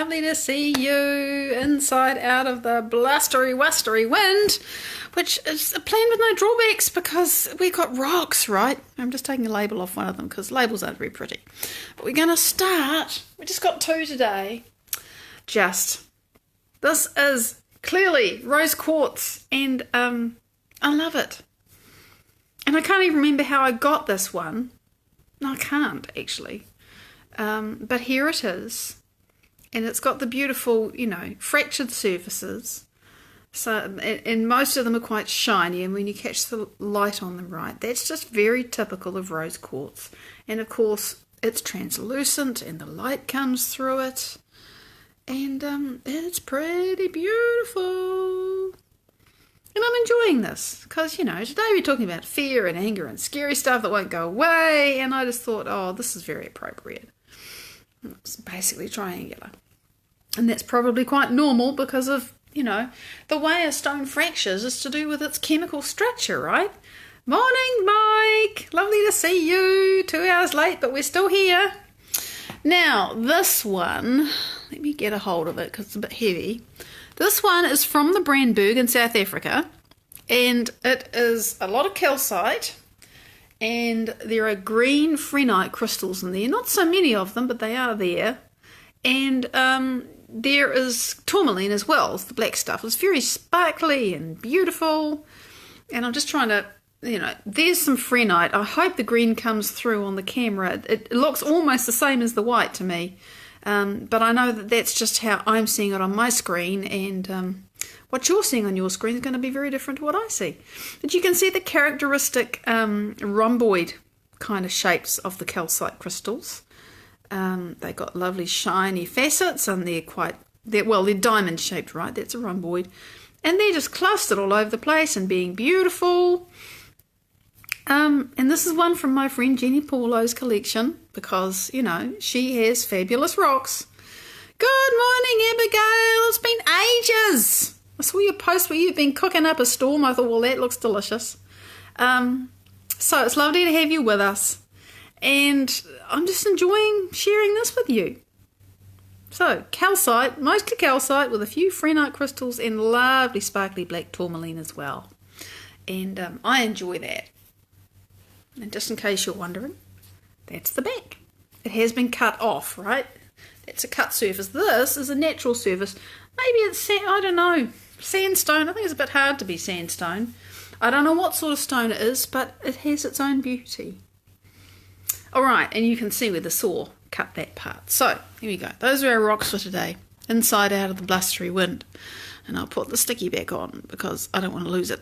lovely to see you inside out of the blustery, wustery wind, which is a plan with no drawbacks because we got rocks, right? I'm just taking a label off one of them because labels aren't very pretty. But we're going to start. We just got two today. This is clearly rose quartz, and I love it. And I can't even remember how I got this one. No, I can't actually. But here it is. And it's got the beautiful, fractured surfaces. So, and most of them are quite shiny, and when you catch the light on them right, that's just very typical of rose quartz. And of course, it's translucent and the light comes through it. And it's pretty beautiful. And I'm enjoying this because, today we're talking about fear and anger and scary stuff that won't go away. And I just thought, oh, this is very appropriate. It's basically triangular. And that's probably quite normal because of, the way a stone fractures is to do with its chemical structure, right? Morning, Mike. Lovely to see you. 2 hours late, but we're still here. Now, this one, let me get a hold of it because it's a bit heavy. This one is from the Brandberg in South Africa, and it is a lot of calcite, and there are green phrenite crystals in there. Not so many of them, but they are there. And there is tourmaline as well, it's the black stuff. It's very sparkly and beautiful, and I'm just trying to, there's some phrenite. I hope the green comes through on the camera. It looks almost the same as the white to me. But I know that that's just how I'm seeing it on my screen, and what you're seeing on your screen is going to be very different to what I see. But you can see the characteristic rhomboid kind of shapes of the calcite crystals. They got lovely shiny facets, and they're diamond shaped, right? That's a rhomboid. And they're just clustered all over the place and being beautiful. And this is one from my friend Jenny Paulo's collection because, she has fabulous rocks. Good morning, Abigail. It's been ages. I saw your post where you've been cooking up a storm. I thought, well, that looks delicious. So it's lovely to have you with us. And I'm just enjoying sharing this with you. So, calcite, mostly calcite with a few phrenite crystals and lovely sparkly black tourmaline as well. And I enjoy that. And just in case you're wondering, that's the back. It has been cut off, right? That's a cut surface. This is a natural surface. Maybe it's, sandstone. I think it's a bit hard to be sandstone. I don't know what sort of stone it is, but it has its own beauty. All right, and you can see where the saw cut that part. So, here we go. Those are our rocks for today. Inside out of the blustery wind. And I'll put the sticky back on because I don't want to lose it.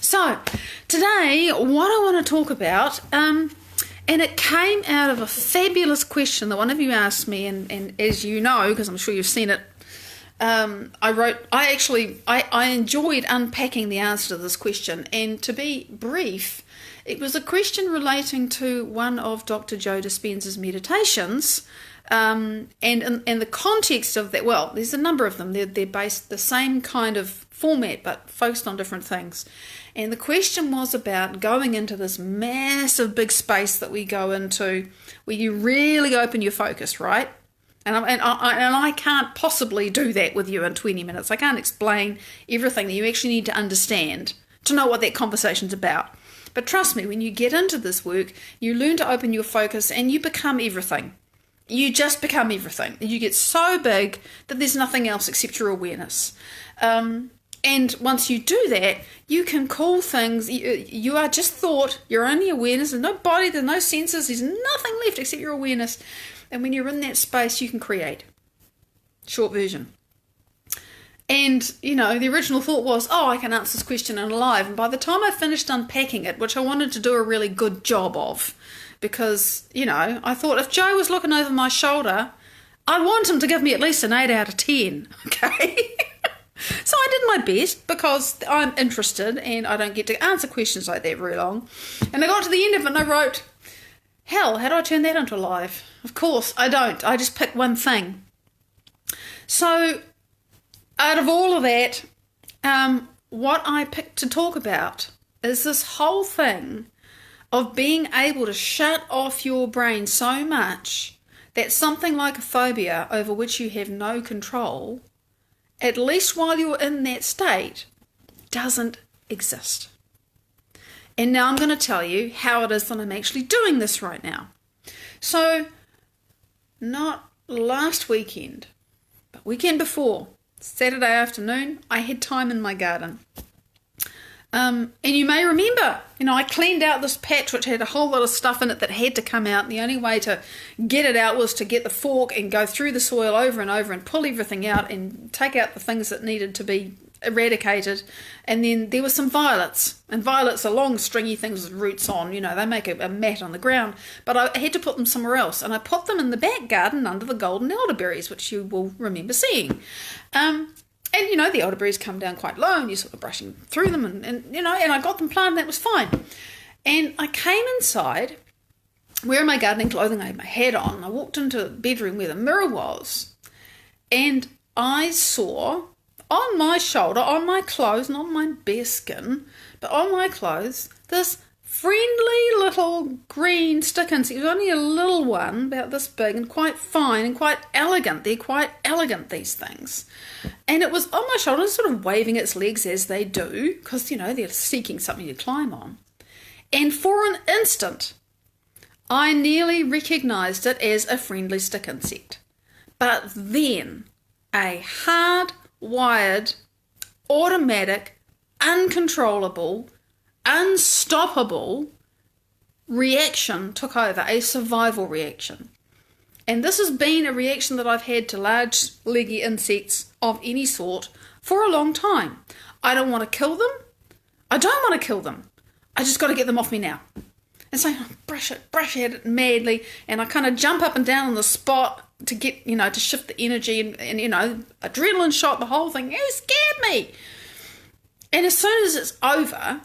So, today, what I want to talk about, and it came out of a fabulous question that one of you asked me, and as you know, because I'm sure you've seen it, I enjoyed unpacking the answer to this question, and to be brief, it was a question relating to one of Dr. Joe Dispenza's meditations, and in the context of that, well, there's a number of them. They're based the same kind of format, but focused on different things. And the question was about going into this massive big space that we go into, where you really open your focus, right? And I can't possibly do that with you in 20 minutes. I can't explain everything that you actually need to understand to know what that conversation's about. But trust me, when you get into this work, you learn to open your focus and you become everything. You just become everything. You get so big that there's nothing else except your awareness. And once you do that, you can call things, you are just thought, you're only awareness, there's no body, there's no senses, there's nothing left except your awareness. And when you're in that space, you can create. Short version. And, the original thought was, I can answer this question in live. And by the time I finished unpacking it, which I wanted to do a really good job of, because, I thought if Joe was looking over my shoulder, I'd want him to give me at least an 8 out of 10, okay? So I did my best because I'm interested and I don't get to answer questions like that very long. And I got to the end of it and I wrote, hell, how do I turn that into live? Of course, I don't. I just pick one thing. So out of all of that, what I picked to talk about is this whole thing of being able to shut off your brain so much that something like a phobia over which you have no control, at least while you're in that state, doesn't exist. And now I'm going to tell you how it is that I'm actually doing this right now. So, not last weekend, but weekend before, Saturday afternoon, I had time in my garden. And you may remember, I cleaned out this patch which had a whole lot of stuff in it that had to come out. And the only way to get it out was to get the fork and go through the soil over and over and pull everything out and take out the things that needed to be eradicated. And then there were some violets. And violets are long, stringy things with roots on. They make a mat on the ground. But I had to put them somewhere else. And I put them in the back garden under the golden elderberries, which you will remember seeing. And, the elderberries come down quite low and you're sort of brushing through them and I got them planted, that was fine. And I came inside, wearing my gardening clothing, I had my hat on, and I walked into the bedroom where the mirror was, and I saw on my shoulder, on my clothes, not my bare skin, but on my clothes, this friendly little green stick insect. It was only a little one, about this big, and quite fine and quite elegant. They're quite elegant, these things. And it was on my shoulder, sort of waving its legs as they do, because, they're seeking something to climb on. And for an instant, I nearly recognised it as a friendly stick insect. But then, a hard-wired, automatic, uncontrollable, unstoppable reaction took over, a survival reaction. And this has been a reaction that I've had to large leggy insects of any sort for a long time. I don't want to kill them. I don't want to kill them. I just got to get them off me now. And so I brush at it madly, and I kind of jump up and down on the spot to get, to shift the energy and adrenaline shot, the whole thing. It scared me. And as soon as it's over,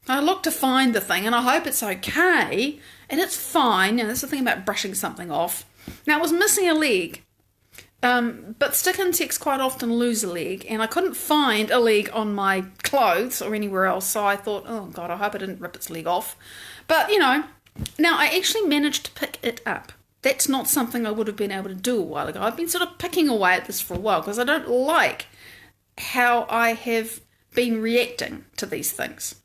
I look to find the thing and I hope it's okay, and it's fine. That's the thing about brushing something off. Now, it was missing a leg, but stick insects quite often lose a leg, and I couldn't find a leg on my clothes or anywhere else, so I thought, oh God, I hope I didn't rip its leg off. But, now I actually managed to pick it up. That's not something I would have been able to do a while ago. I've been sort of picking away at this for a while because I don't like how I have been reacting to these things.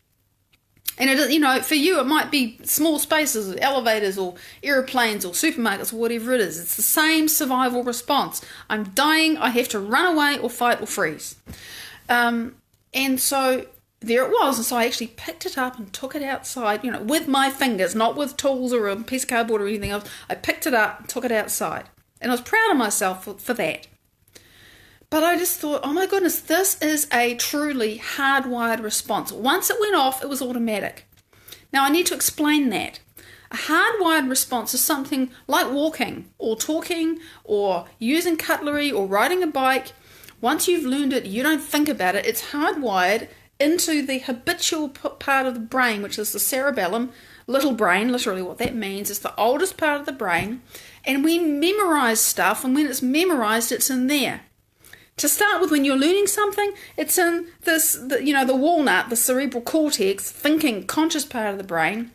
And it, for you, it might be small spaces, elevators or aeroplanes or supermarkets or whatever it is. It's the same survival response. I'm dying, I have to run away or fight or freeze. And so there it was. And so I actually picked it up and took it outside, with my fingers, not with tools or a piece of cardboard or anything else. I picked it up and took it outside. And I was proud of myself for that. But I just thought, oh my goodness, this is a truly hardwired response. Once it went off, it was automatic. Now I need to explain that. A hardwired response is something like walking or talking or using cutlery or riding a bike. Once you've learned it, you don't think about it. It's hardwired into the habitual part of the brain, which is the cerebellum, little brain. Literally what that means is the oldest part of the brain. And we memorize stuff, and when it's memorized, it's in there. To start with, when you're learning something, it's in the walnut, the cerebral cortex, thinking, conscious part of the brain.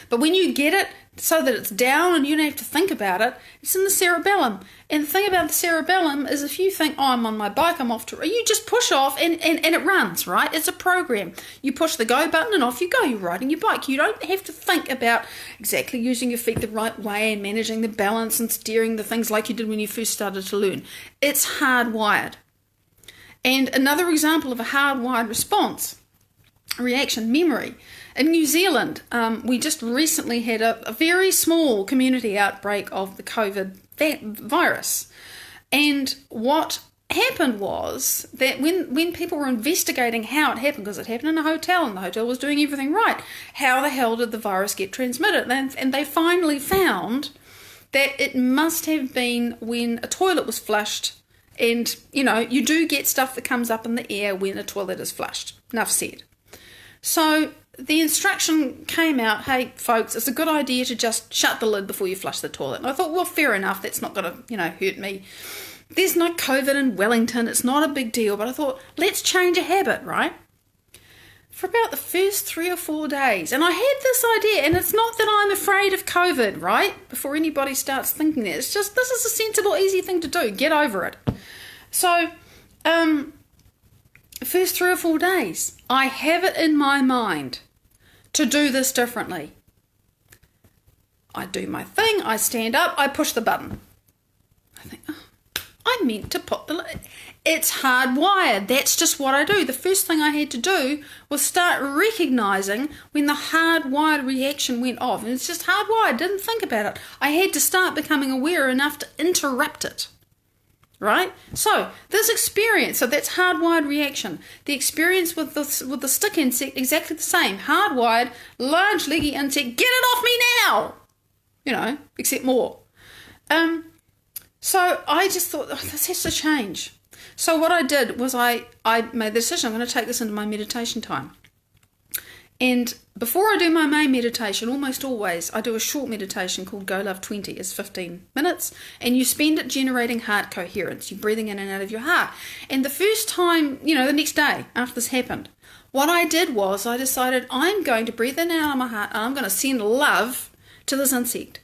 But when you get it so that it's down and you don't have to think about it, it's in the cerebellum. And the thing about the cerebellum is if you think, oh, I'm on my bike, I'm off to... You just push off and it runs, right? It's a program. You push the go button and off you go. You're riding your bike. You don't have to think about exactly using your feet the right way and managing the balance and steering the things like you did when you first started to learn. It's hardwired. And another example of a hardwired response, reaction, memory. In New Zealand, we just recently had a very small community outbreak of the COVID virus. And what happened was that when people were investigating how it happened, because it happened in a hotel and the hotel was doing everything right, how the hell did the virus get transmitted? And they finally found that it must have been when a toilet was flushed. And, you do get stuff that comes up in the air when a toilet is flushed. Enough said. So the instruction came out, hey, folks, it's a good idea to just shut the lid before you flush the toilet. And I thought, well, fair enough, that's not going to, hurt me. There's no COVID in Wellington, it's not a big deal. But I thought, let's change a habit, right? for about the first 3 or 4 days. And I had this idea, and it's not that I'm afraid of COVID, right? Before anybody starts thinking that. It's just, this is a sensible, easy thing to do. Get over it. So, first 3 or 4 days, I have it in my mind to do this differently. I do my thing, I stand up, I push the button. I think, oh, I meant to put the... It's hardwired. That's just what I do. The first thing I had to do was start recognising when the hardwired reaction went off. And it's just hardwired. Didn't think about it. I had to start becoming aware enough to interrupt it. Right? So, this experience, so that's hardwired reaction. The experience with the stick insect, exactly the same. Hardwired, large leggy insect, get it off me now! You know, except more. So I just thought, oh, this has to change. So what I did was I made the decision, I'm going to take this into my meditation time. And before I do my main meditation, almost always, I do a short meditation called Go Love 20. It's 15 minutes. And you spend it generating heart coherence. You're breathing in and out of your heart. And the first time, you know, the next day after this happened, what I did was I decided I'm going to breathe in and out of my heart, and I'm going to send love to this insect.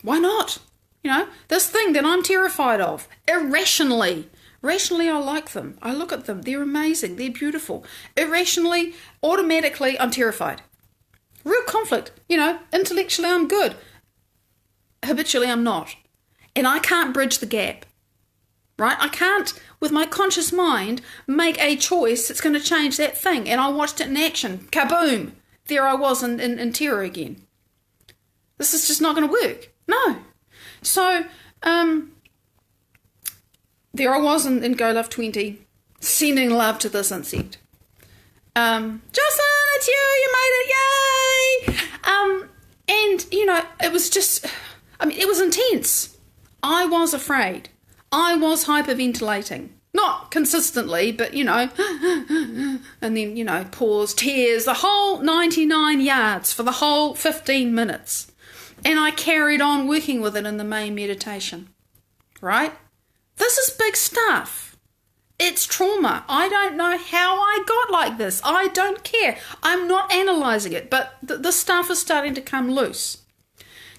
Why not? You know, this thing that I'm terrified of, irrationally. Rationally, I like them. I look at them. They're amazing. They're beautiful. Irrationally, automatically, I'm terrified. Real conflict. You know, intellectually, I'm good. Habitually, I'm not. And I can't bridge the gap. Right? I can't, with my conscious mind, make a choice that's going to change that thing. And I watched it in action. Kaboom! There I was in terror again. This is just not going to work. No. So, there I was in Go Love 20, sending love to this insect. Jocelyn, it's you made it, yay! And, you know, it was just, I mean, it was intense. I was afraid. I was hyperventilating. Not consistently, but, you know, and then, you know, pause, tears, the whole 99 yards for the whole 15 minutes. And I carried on working with it in the main meditation, right? This is big stuff. It's trauma. I don't know how I got like this. I don't care. I'm not analysing it, but the stuff is starting to come loose.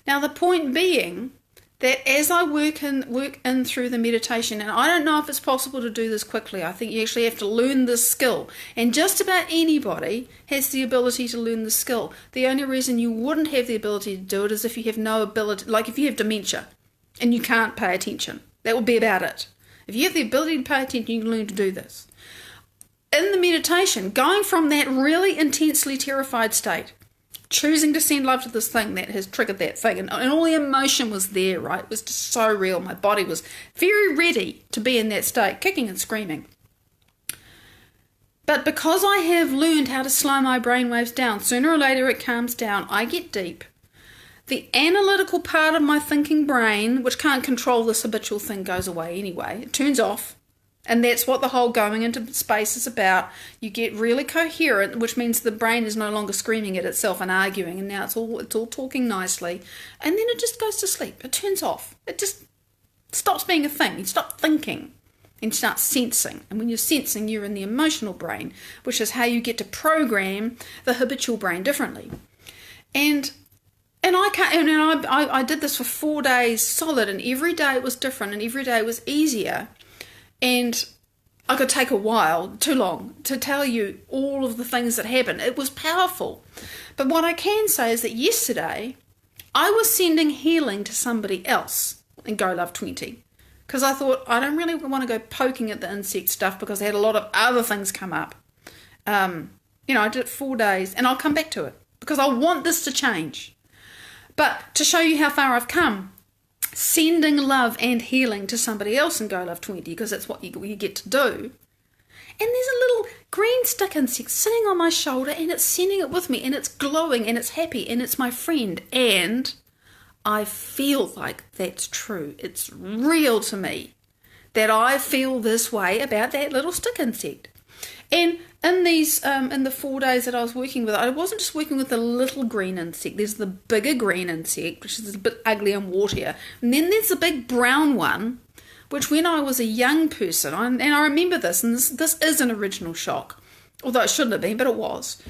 Now, the point being that as I work in through the meditation, and I don't know if it's possible to do this quickly. I think you actually have to learn this skill. And just about anybody has the ability to learn the skill. The only reason you wouldn't have the ability to do it is if you have no ability, like if you have dementia and you can't pay attention. That would be about it. If you have the ability to pay attention, you can learn to do this. In the meditation, going from that really intensely terrified state, choosing to send love to this thing that has triggered that thing, and all the emotion was there, right? It was just so real. My body was very ready to be in that state, kicking and screaming. But because I have learned how to slow my brainwaves down, sooner or later it calms down, I get deep. The analytical part of my thinking brain, which can't control this habitual thing, goes away anyway. It turns off. And that's what the whole going into space is about. You get really coherent, which means the brain is no longer screaming at itself and arguing, and now it's all talking nicely. And then it just goes to sleep. It turns off. It just stops being a thing. You stop thinking and start sensing. And when you're sensing, you're in the emotional brain, which is how you get to program the habitual brain differently. And I did this for 4 days solid, and every day it was different, and every day it was easier. And I could take a while, too long, to tell you all of the things that happened. It was powerful. But what I can say is that yesterday, I was sending healing to somebody else in Go Love 20. Because I thought, I don't really want to go poking at the insect stuff because I had a lot of other things come up. I did it 4 days, and I'll come back to it. Because I want this to change. But to show you how far I've come, sending love and healing to somebody else in Go Love 20, because that's what you get to do. And there's a little green stick insect sitting on my shoulder, and it's sending it with me, and it's glowing, and it's happy, and it's my friend. And I feel like that's true. It's real to me that I feel this way about that little stick insect. And in the 4 days that I was working with it, I wasn't just working with the little green insect. There's the bigger green insect, which is a bit ugly and wartier. And then there's the big brown one, which when I was a young person, and I remember this, and this is an original shock. although it shouldn't have been, but it was.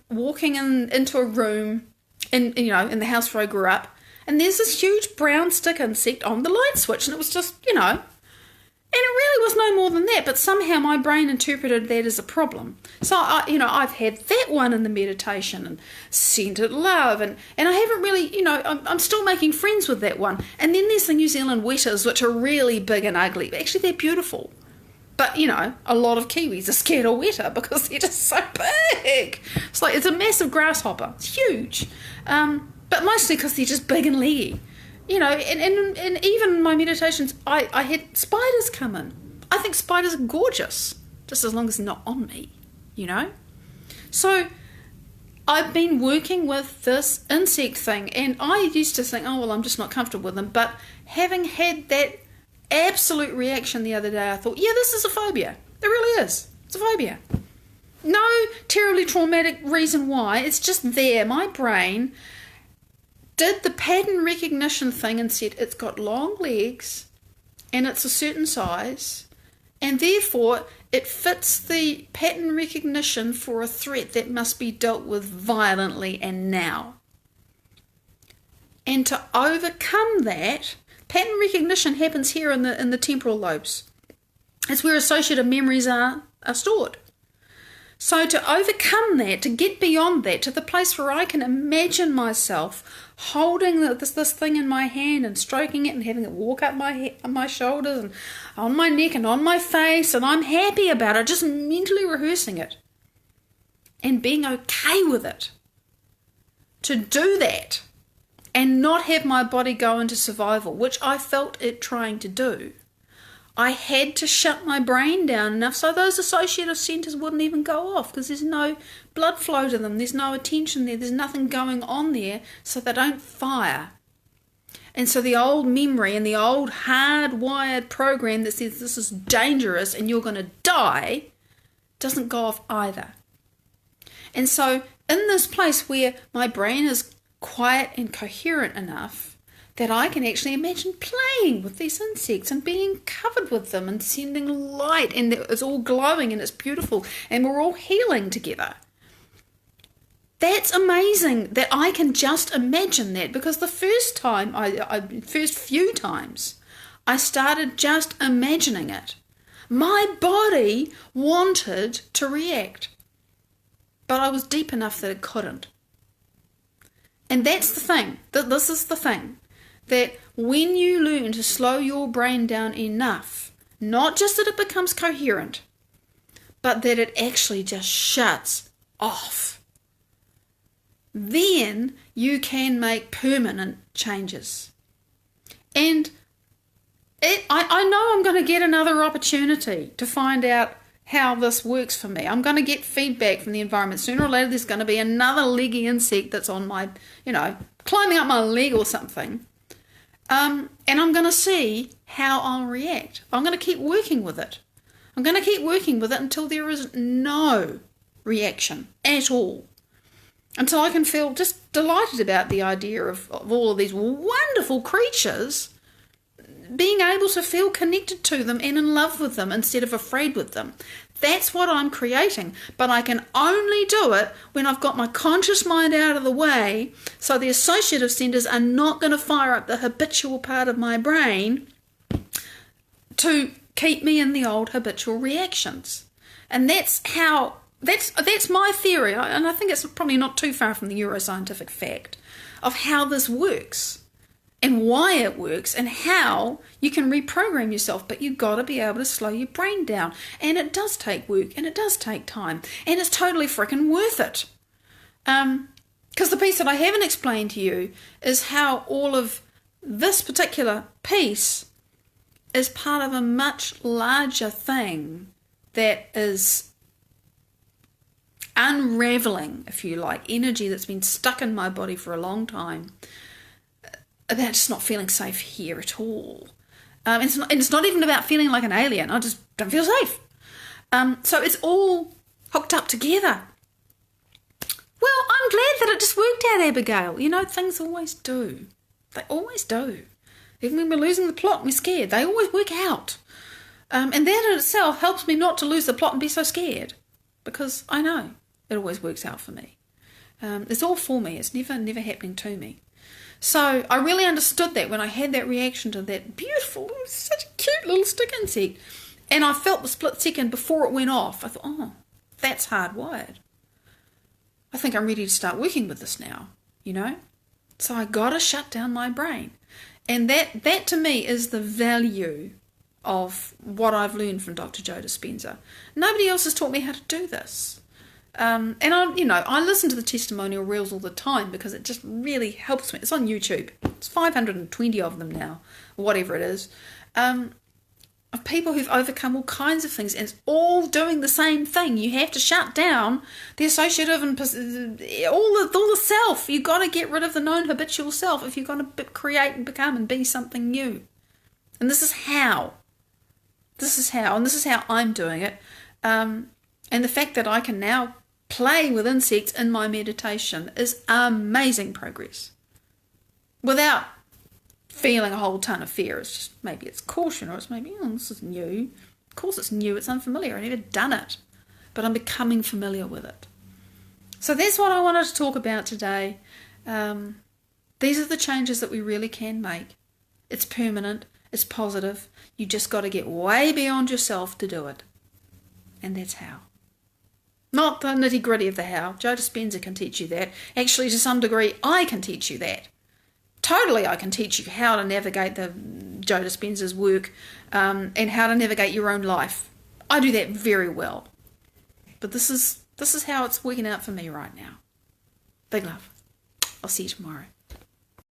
Walking into a room in the house where I grew up, and there's this huge brown stick insect on the light switch, and it was just, and it really was no more than that, but somehow my brain interpreted that as a problem. So, I've had that one in the meditation and scented love, and I haven't really, I'm still making friends with that one. And then there's the New Zealand wetters, which are really big and ugly. Actually, they're beautiful. But, a lot of Kiwis are scared of weta because they're just so big. It's a massive grasshopper. It's huge. But mostly because they're just big and leggy. And even in my meditations, I had spiders come in. I think spiders are gorgeous, just as long as they're not on me, So I've been working with this insect thing, and I used to think, oh, well, I'm just not comfortable with them. But having had that absolute reaction the other day, I thought, yeah, this is a phobia. It really is. It's a phobia. No terribly traumatic reason why. It's just there. My brain did the pattern recognition thing and said it's got long legs and it's a certain size, and therefore it fits the pattern recognition for a threat that must be dealt with violently and now. And to overcome that, pattern recognition happens here in the temporal lobes. It's where associative memories are stored. So to overcome that, to get beyond that, to the place where I can imagine myself holding this thing in my hand and stroking it and having it walk up my shoulders and on my neck and on my face, and I'm happy about it, just mentally rehearsing it and being okay with it. To do that and not have my body go into survival, which I felt it trying to do, I had to shut my brain down enough so those associative centres wouldn't even go off, because there's no blood flow to them, there's no attention there, there's nothing going on there, so they don't fire. And so the old memory and the old hardwired program that says this is dangerous and you're going to die doesn't go off either. And so in this place where my brain is quiet and coherent enough that I can actually imagine playing with these insects and being covered with them and sending light, and it's all glowing and it's beautiful and we're all healing together. That's amazing that I can just imagine that, because the first few times I started just imagining it, my body wanted to react, but I was deep enough that it couldn't. And that's the thing, this is the thing, that when you learn to slow your brain down enough, not just that it becomes coherent, but that it actually just shuts off, then you can make permanent changes. And I know I'm going to get another opportunity to find out how this works for me. I'm going to get feedback from the environment. Sooner or later there's going to be another leggy insect that's on my, climbing up my leg or something. And I'm going to see how I'll react. I'm going to keep working with it. I'm going to keep working with it until there is no reaction at all. Until I can feel just delighted about the idea of all of these wonderful creatures, being able to feel connected to them and in love with them instead of afraid with them. That's what I'm creating, but I can only do it when I've got my conscious mind out of the way, so the associative centres are not going to fire up the habitual part of my brain to keep me in the old habitual reactions. And that's my theory, and I think it's probably not too far from the neuroscientific fact of how this works and why it works and how you can reprogram yourself, but you've got to be able to slow your brain down. And it does take work and it does take time, and it's totally freaking worth it. Because the piece that I haven't explained to you is how all of this particular piece is part of a much larger thing that is unraveling, if you like, energy that's been stuck in my body for a long time, about just not feeling safe here at all. And it's not even about feeling like an alien. I just don't feel safe. So it's all hooked up together. Well, I'm glad that it just worked out, Abigail. Things always do. They always do. Even when we're losing the plot and we're scared, they always work out. And that in itself helps me not to lose the plot and be so scared. because I know it always works out for me. It's all for me. It's never happening to me. So I really understood that when I had that reaction to that beautiful, such a cute little stick insect. And I felt the split second before it went off. I thought, oh, that's hardwired. I think I'm ready to start working with this now, you know. So I got to shut down my brain. And that to me is the value of what I've learned from Dr. Joe Dispenza. Nobody else has taught me how to do this. And I listen to the testimonial reels all the time because it just really helps me. It's on YouTube. It's 520 of them now, or whatever it is, of people who've overcome all kinds of things, and it's all doing the same thing. You have to shut down the associative and all the self. You've got to get rid of the known habitual self if you're going to create and become and be something new. And this is how. And this is how I'm doing it. And the fact that I can now play with insects in my meditation is amazing progress. Without feeling a whole ton of fear. It's just maybe it's caution, or it's maybe, oh, this is new. Of course it's new, it's unfamiliar. I've never done it. But I'm becoming familiar with it. So that's what I wanted to talk about today. These are the changes that we really can make. It's permanent. It's positive. You just got to get way beyond yourself to do it. And that's how. Not the nitty-gritty of the how. Joe Dispenza can teach you that. Actually, to some degree, I can teach you that. Totally, I can teach you how to navigate the Joe Dispenza's work and how to navigate your own life. I do that very well. But this is how it's working out for me right now. Big love. I'll see you tomorrow.